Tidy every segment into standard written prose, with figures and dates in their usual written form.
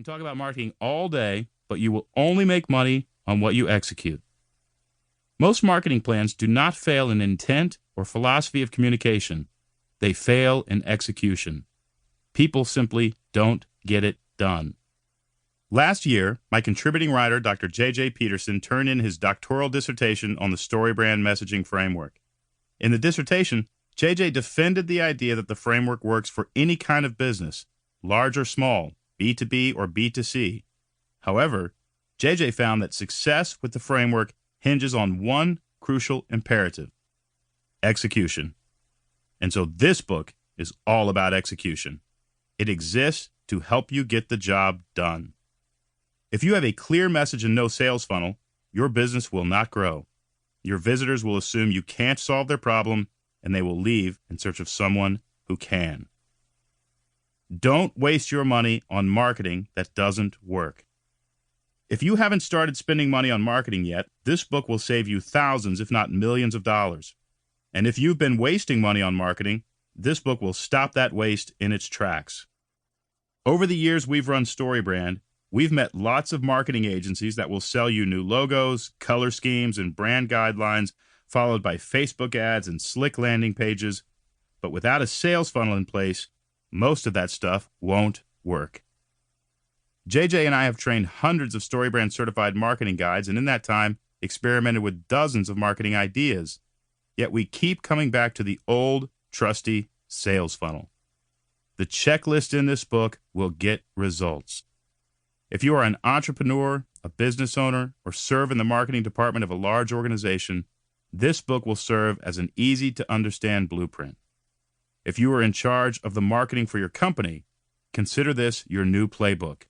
talk about marketing all day, but you will only make money on what you execute. Most marketing plans do not fail in intent or philosophy of communication. They fail in execution. People simply don't get it done. Last year, my contributing writer, Dr. J.J. Peterson, turned in his doctoral dissertation on the StoryBrand messaging framework. In the dissertation, J.J. defended the idea that the framework works for any kind of business, large or small, B2B or B2C. However, J.J. found that success with the framework hinges on one crucial imperative: execution. And so this book is all about execution. It exists to help you get the job done. If you have a clear message and no sales funnel, your business will not grow. Your visitors will assume you can't solve their problem, and they will leave in search of someone who can. Don't waste your money on marketing that doesn't work. If you haven't started spending money on marketing yet, this book will save you thousands, if not millions of dollars. And if you've been wasting money on marketing, this book will stop that waste in its tracks. Over the years we've run StoryBrand, we've met lots of marketing agencies that will sell you new logos, color schemes, and brand guidelines, followed by Facebook ads and slick landing pages. But without a sales funnel in place, most of that stuff won't work. JJ and I have trained hundreds of StoryBrand certified marketing guides, and in that time, experimented with dozens of marketing ideas. Yet we keep coming back to the old, trusty sales funnel. The checklist in this book will get results. If you are an entrepreneur, a business owner, or serve in the marketing department of a large organization, this book will serve as an easy-to-understand blueprint. If you are in charge of the marketing for your company, consider this your new playbook.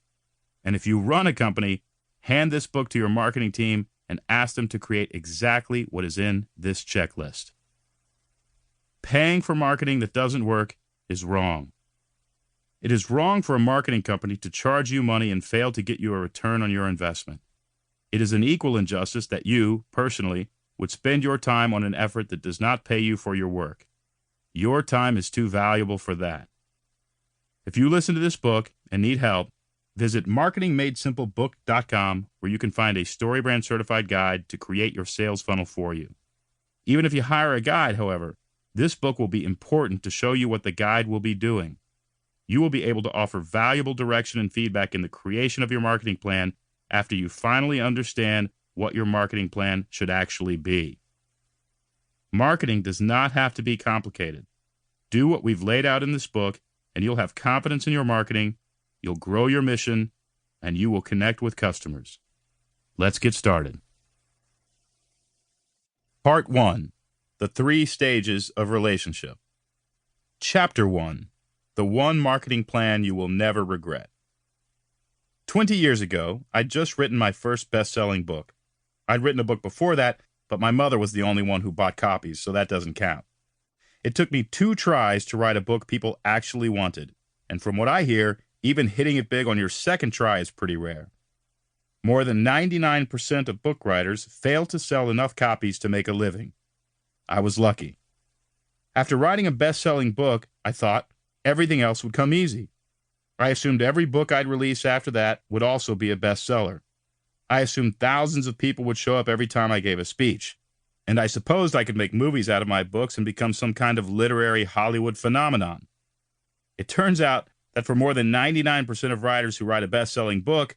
And if you run a company, hand this book to your marketing team and ask them to create exactly what is in this checklist. Paying for marketing that doesn't work is wrong. It is wrong for a marketing company to charge you money and fail to get you a return on your investment. It is an equal injustice that you, personally, would spend your time on an effort that does not pay you for your work. Your time is too valuable for that. If you listen to this book and need help, visit marketingmadesimpleBook.com, where you can find a StoryBrand certified guide to create your sales funnel for you. Even if you hire a guide, however, this book will be important to show you what the guide will be doing. You will be able to offer valuable direction and feedback in the creation of your marketing plan after you finally understand what your marketing plan should actually be. Marketing does not have to be complicated. Do what we've laid out in this book, and you'll have confidence in your marketing, you'll grow your mission, and you will connect with customers. Let's get started. Part 1. The 3 stages of relationship. Chapter 1. The one marketing plan you will never regret. 20 years ago, I'd just written my first best-selling book. I'd written a book before that, but my mother was the only one who bought copies, so that doesn't count. It took me 2 tries to write a book people actually wanted, and from what I hear, even hitting it big on your second try is pretty rare. More than 99% of book writers fail to sell enough copies to make a living. I was lucky. After writing a best-selling book, I thought everything else would come easy. I assumed every book I'd release after that would also be a bestseller. I assumed thousands of people would show up every time I gave a speech. And I supposed I could make movies out of my books and become some kind of literary Hollywood phenomenon. It turns out that for more than 99% of writers who write a best-selling book,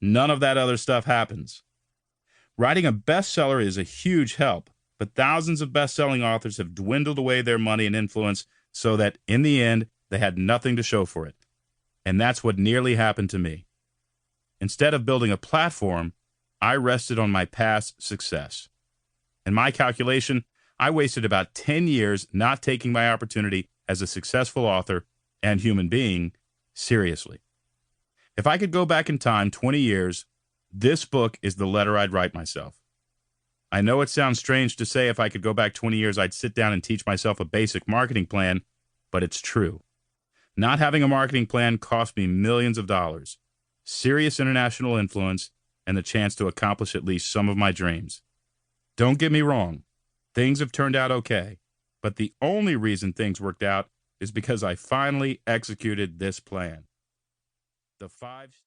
none of that other stuff happens. Writing a bestseller is a huge help, but thousands of best-selling authors have dwindled away their money and influence so that, in the end, they had nothing to show for it. And that's what nearly happened to me. Instead of building a platform, I rested on my past success. In my calculation, I wasted about 10 years not taking my opportunity as a successful author and human being seriously. If I could go back in time 20 years, this book is the letter I'd write myself. I know it sounds strange to say if I could go back 20 years, I'd sit down and teach myself a basic marketing plan, but it's true. Not having a marketing plan cost me millions of dollars, serious international influence, and the chance to accomplish at least some of my dreams. Don't get me wrong, things have turned out okay, but the only reason things worked out is because I finally executed this plan. The 5